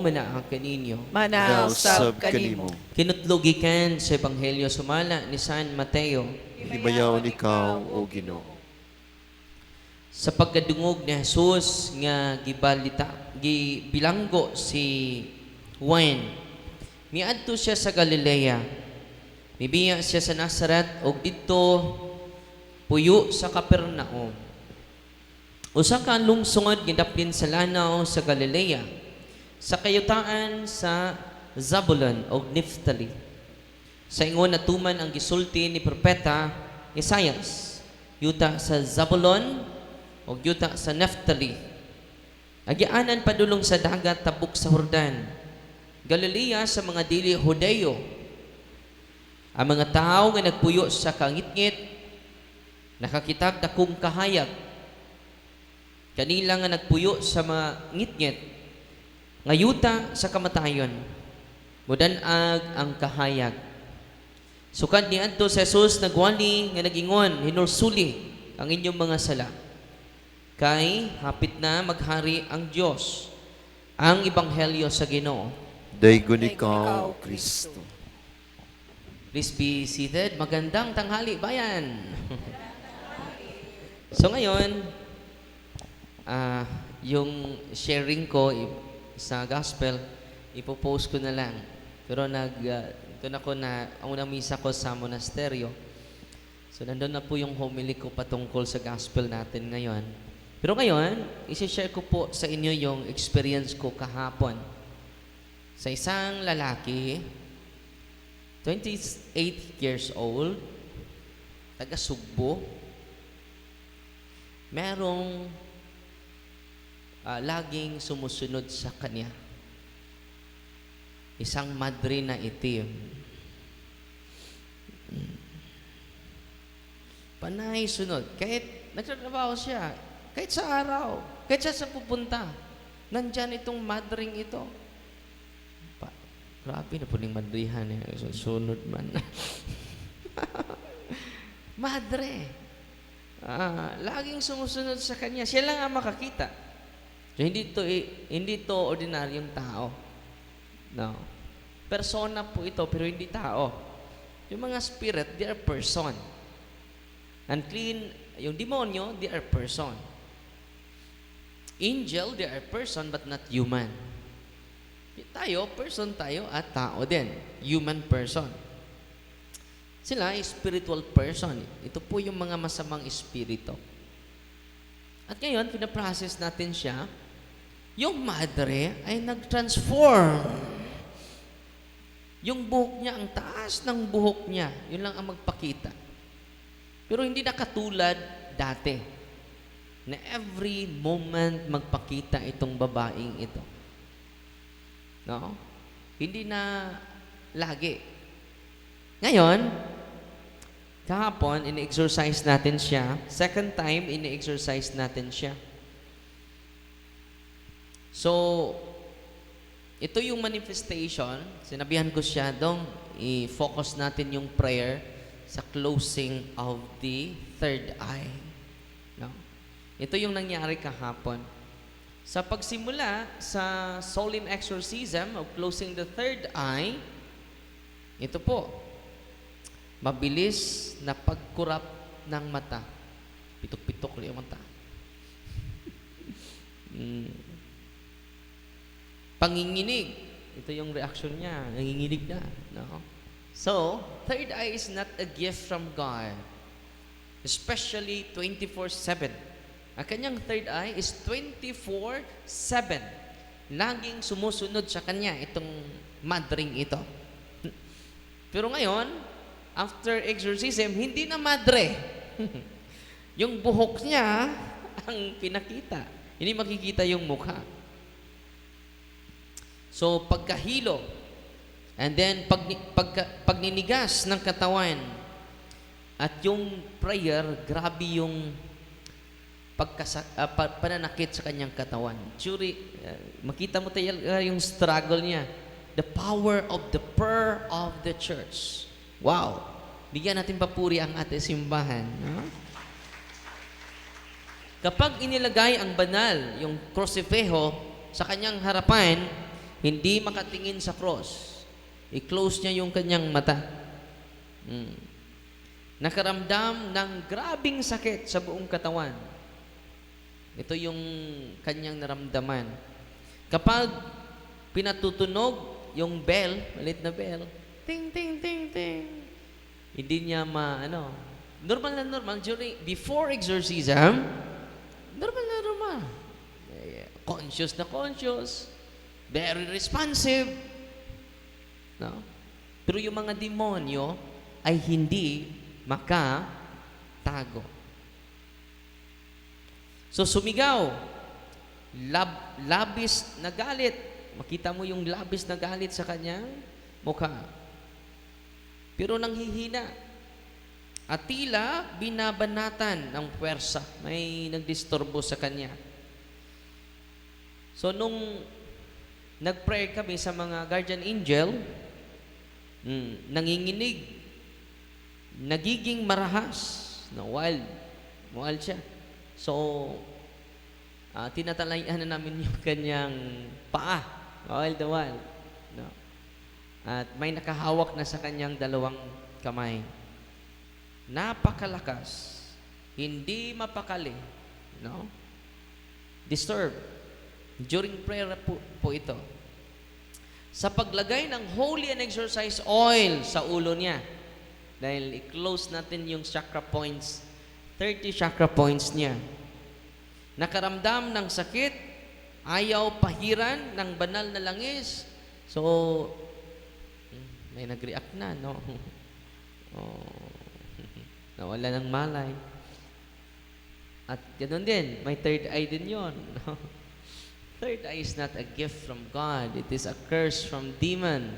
Manaa kaninyo. Manausab kanimo. Kinutlugikan sa Ebanghelyo sumala ni San Mateo. Hibayaw ikaw, O Ginoo. Sa pagkadungog ni Jesus nga gibilanggo si Juan. Miadto siya sa Galilea. Mibiya siya sa Nazaret ug didto puyo sa Capernaum. Usa ka lungsod gidaplin sa lanaw sa Galilea. Sa kayutaan sa Zabulon o Naphtali. Sa ingon natuman ang gisulti ni Propeta Isaias. Yuta sa Zabulon o yuta sa Naphtali. Agianan padulong sa dagat tabuk sa Jordan. Galilea sa mga dili Hodeo. Ang mga tao nga nagpuyo sa kangitngit nakakitag dakong kahayag. Kanila nga nagpuyo sa mga ngitngit ngayuta sa kamatayon, mudanag ang kahayag. Sukad ni adto sa Jesus nagwali nga nagingon, hinursuli ang inyong mga sala. Kay hapit na maghari ang Dios. Ang ebanghelyo sa Ginoo. Daygon ikaw, Kristo. Please be seated. Magandang tanghali, bayan. So ngayon, yung sharing ko sa gospel, ipopost ko na lang. Pero doon ako ang unang misa ko sa monasteryo. So nandun na po yung homily ko patungkol sa gospel natin ngayon. Pero ngayon, isi-share ko po sa inyo yung experience ko kahapon. Sa isang lalaki, 28 years old, taga Sugbo, merong laging sumusunod sa kanya. Isang madre na itim. Panay sunod. Kahit nagtatrabaho siya, kahit sa araw, kahit siya sa pupunta, nandyan itong madring ito. Grabe na po ning madrihan eh. Sunod man. Madre. Laging sumusunod sa kanya. Siya lang ang makakita. So, hindi to ordinaryong tao. No. Persona po ito, pero hindi tao. Yung mga spirit, they are person. Unclean, yung demonyo, they are person. Angel, they are person but not human. Tayo, person tayo at tao din. Human person. Sila ay spiritual person. Ito po yung mga masamang espiritu. At ngayon, pinaprocess natin siya. Yung madre ay nag-transform. Yung buhok niya, ang taas ng buhok niya, yun lang ang magpakita. Pero hindi na katulad dati. Na every moment magpakita itong babaeng ito. No? Hindi na lagi. Ngayon, kahapon, ini-exercise natin siya. Second time, ini-exercise natin siya. So, ito yung manifestation. Sinabihan ko siya, i-focus natin yung prayer sa closing of the third eye. No? Ito yung nangyari kahapon. Sa pagsimula sa solemn exorcism of closing the third eye, ito po, mabilis na pagkurap ng mata. Pitok-pitok yung mata. Panginginig. Ito yung reaction niya. Nanginginig na. No? So, third eye is not a gift from God. Especially 24/7. Ang kanyang third eye is 24/7. Laging sumusunod sa kanya itong madring ito. Pero ngayon, after exorcism, hindi na madre. Yung buhok niya ang pinakita. Hindi makikita yung mukha. So, pagkahilo, and then pagninigas ng katawan, at yung prayer, grabe yung pananakit sa kanyang katawan. Makita mo tayo yung struggle niya. The power of the prayer of the church. Wow! Bigyan natin papuri ang ating simbahan. No? Kapag inilagay ang banal, yung krusifeho, sa kanyang harapan, Hindi makatingin sa cross. I-close niya yung kanyang mata. Nakaramdam ng grabing sakit sa buong katawan. Ito yung kanyang naramdaman. Kapag pinatutunog yung bell, malit na bell, ting, ting, ting, ting, hindi niya normal na normal, before exorcism, normal na normal. Conscious na conscious, very responsive. No? Pero yung mga demonyo ay hindi makatago. So sumigaw, labis na galit. Makita mo yung labis na galit sa kanyang mukha. Pero nanghihina. At tila binabanatan ng puwersa. May nagdisturbo sa kanya. So nung nag-pray kami sa mga guardian angel, nanginginig, nagiging marahas, wild siya. So, tinatalayan na namin yung kanyang paa, wild na wild. No? At may nakahawak na sa kanyang dalawang kamay. Napakalakas, hindi mapakali, no? Disturb. During prayer po ito. Sa paglagay ng holy and exorcise oil sa ulo niya, dahil i-close natin yung chakra points, 30 chakra points niya. Nakaramdam ng sakit, ayaw pahiran ng banal na langis. So, may nag-react na, no? Nawala ng malay. At ganoon din, may third eye din yun. Third eye is not a gift from God. It is a curse from demon.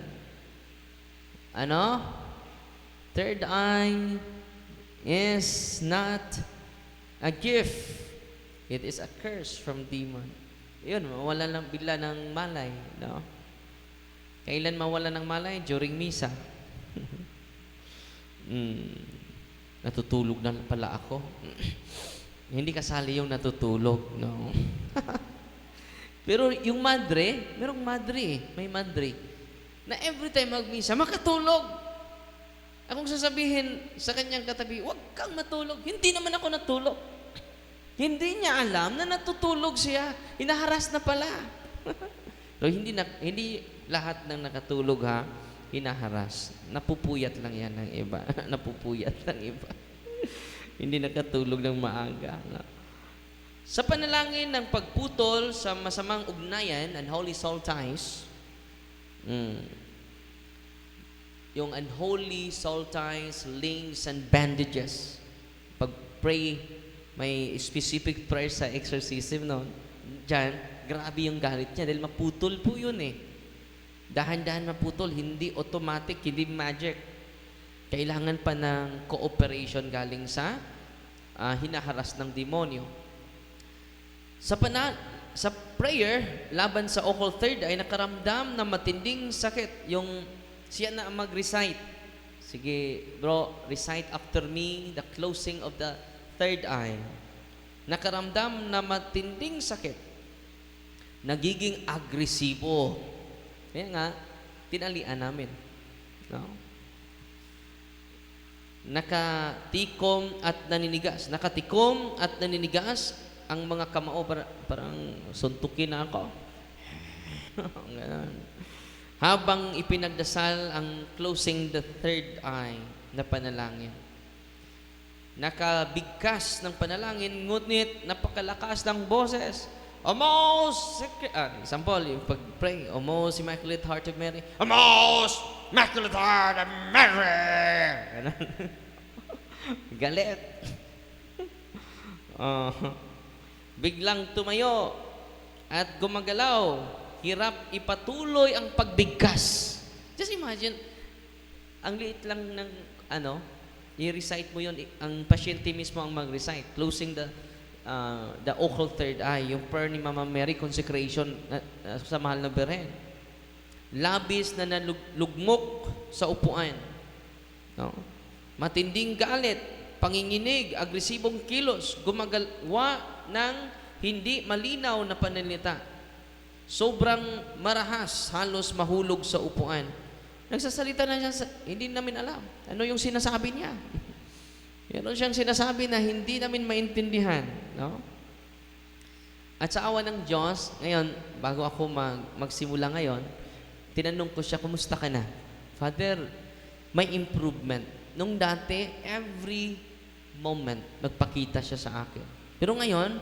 Ano? Third eye is not a gift. It is a curse from demon. Yun, mawala lang bigla ng malay. No? Kailan mawala ng malay? During misa. Natutulog na pala ako. Hindi kasali yung natutulog. No? Pero yung madre, merong madre, may madre, na every time magmisa, makatulog. Akong sasabihin sa kanyang katabi, huwag kang matulog. Hindi naman ako natulog. Hindi niya alam na natutulog siya. Hinaharas na pala. So, hindi lahat ng nakatulog hinaharas. Napupuyat lang yan ng iba. Napupuyat ng iba. Hindi nakatulog ng maaga. No? Sa panalangin ng pagputol sa masamang ugnayan, unholy soul ties, yung unholy soul ties, links, and bandages. Pag-pray, may specific prayer sa exorcism, no? Diyan, grabe yung galit niya dahil maputol po yun eh. Dahan-dahan maputol, hindi automatic, hindi magic. Kailangan pa ng cooperation galing sa hinaharas ng demonyo. Sa prayer, laban sa occult third ay nakaramdam na matinding sakit. Yung siya na ang mag-recite. Sige, bro, recite after me the closing of the third eye. Nakaramdam na matinding sakit. Nagiging agresibo. Kaya nga, tinalian namin. No? Nakatikom at naninigas. Nakatikom at naninigas ang mga kamao. Parang suntukin na ako. Ganun. Habang ipinagdasal ang closing the third eye na panalangin. Nakabigkas ng panalangin, ngunit napakalakas ng boses. O most example, yung pag-pray, O most Immaculate Heart of Mary, O most Immaculate Heart of Mary. Galit. Biglang tumayo at gumagalaw. Hirap ipatuloy ang pagbigkas. Just imagine, ang liit lang ng i-recite mo yun, ang pasyente mismo ang mag-recite, closing the occult third eye, yung prayer ni Mama Mary, consecration sa mahal na Birhen. Labis na nalugmok sa upuan. No? Matinding galit, panginginig, agresibong kilos, gumagawa ng hindi malinaw na pananalita. Sobrang marahas, halos mahulog sa upuan. Nagsasalita na siya, hindi namin alam. Ano yung sinasabi niya? Meron siyang sinasabi na hindi namin maintindihan. No? At sa awa ng Diyos, ngayon, bago ako magsimula ngayon, tinanong ko siya, kumusta ka na? Father, may improvement. Nung dati, every moment, magpakita siya sa akin. Pero ngayon,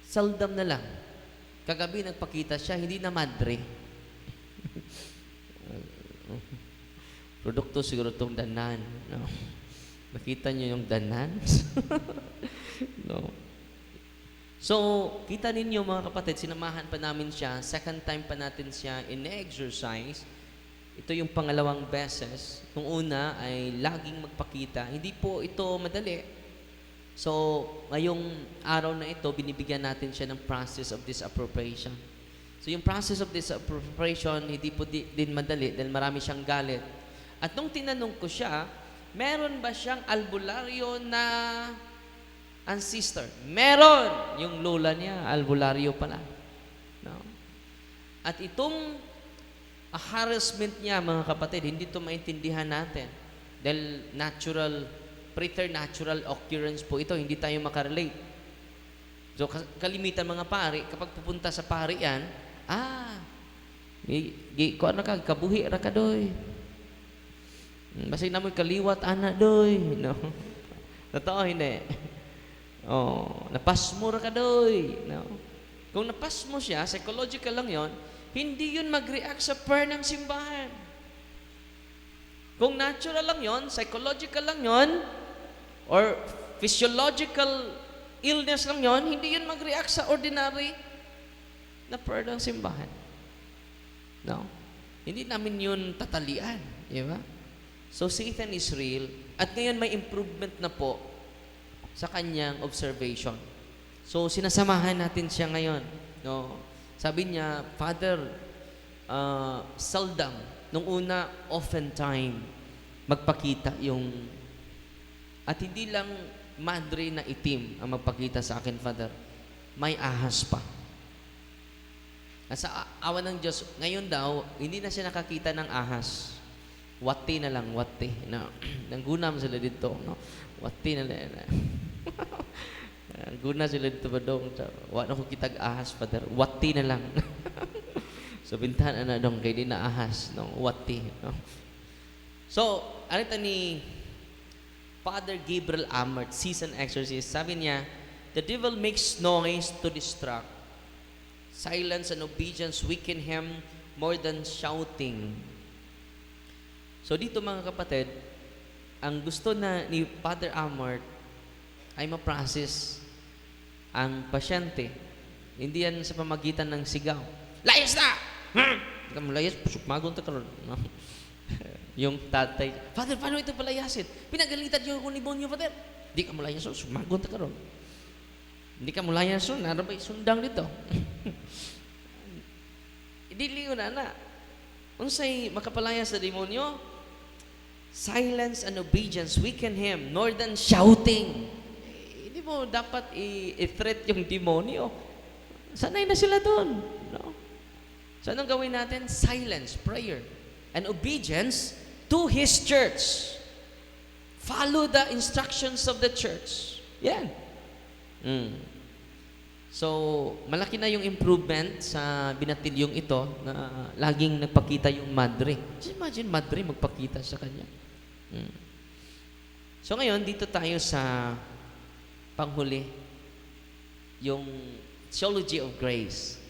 seldom na lang. Kagabi nagpakita siya, hindi na madre. Produkto siguro itong danan. No? Nakita niyo yung danan? No. So, kita ninyo mga kapatid, sinamahan pa namin siya, second time pa natin siya in-exercise. Ito yung pangalawang beses. Nung una ay laging magpakita. Hindi po ito madali. So, ngayong araw na ito, binibigyan natin siya ng process of disappropriation. So, yung process of disappropriation, hindi po din madali dahil marami siyang galit. At nung tinanong ko siya, meron ba siyang albularyo na ancestor? Meron! Yung lola niya, albularyo pala. No? At itong harassment niya, mga kapatid, hindi ito maintindihan natin. Dahil preternatural occurrence po ito, hindi tayo makarelate. So, kalimitan mga pari, kapag pupunta sa pari yan, kuan na ka, kabuhi ra ka doy. Basig na mo'y kaliwat, ana doy. No? Totoo, hindi. Oh, napasmo ra ka doy. No? Kung napasmo siya, psychological lang yon, hindi yun mag-react sa prayer ng simbahan. Kung natural lang yon, psychological lang yon, or physiological illness lang yon, hindi yun mag-react sa ordinary na prayer ng simbahan. No? Hindi namin yun tatalian. Di ba? So, Satan is real. At ngayon may improvement na po sa kanyang observation. So, sinasamahan natin siya ngayon. No? Sabi niya, Father, seldom, nung una, oftentimes, magpakita yung, at hindi lang madre na itim ang magpakita sa akin, Father, may ahas pa. At sa awa ng Diyos, ngayon daw, hindi na siya nakakita ng ahas. Wati na lang, wati. No? Nanggunam sila dito. No? Wati na lang. Guna sila dito ba dong? Wala ko kitag ahas, Father. Wati na lang. So, bintahan na dong, kaya di na ahas. No? Wati. No? So, anito ni Father Gabriel Amart, seasoned exorcist, sabi niya, the devil makes noise to distract. Silence and obedience weaken him more than shouting. So dito mga kapatid, ang gusto na ni Father Amart ay ma-process ang pasyente. Hindi yan sa pamagitan ng sigaw. Layas na! Hindi ka mo layas, magon ta karon. No? Yung tatay, Father, paano ito palayasin? Pinagalitan niyo ako ni Bonyo, Father. Hindi ka mo layason, sumagon ta karon. Hindi ka mo layason, narabay sundang dito. Dili ko na. Unsay makapalayas sa demonyo? Silence and obedience weaken him more than shouting. Hindi mo dapat i-threat yung demonyo. Sanay na sila doon. No? So anong gawin natin? Silence, prayer, and obedience to His church. Follow the instructions of the church. Yan. So, malaki na yung improvement sa binatilyong ito na laging nagpakita yung madre. Just imagine, madre magpakita sa kanya. So, ngayon, dito tayo sa panghuli, yung theology of grace.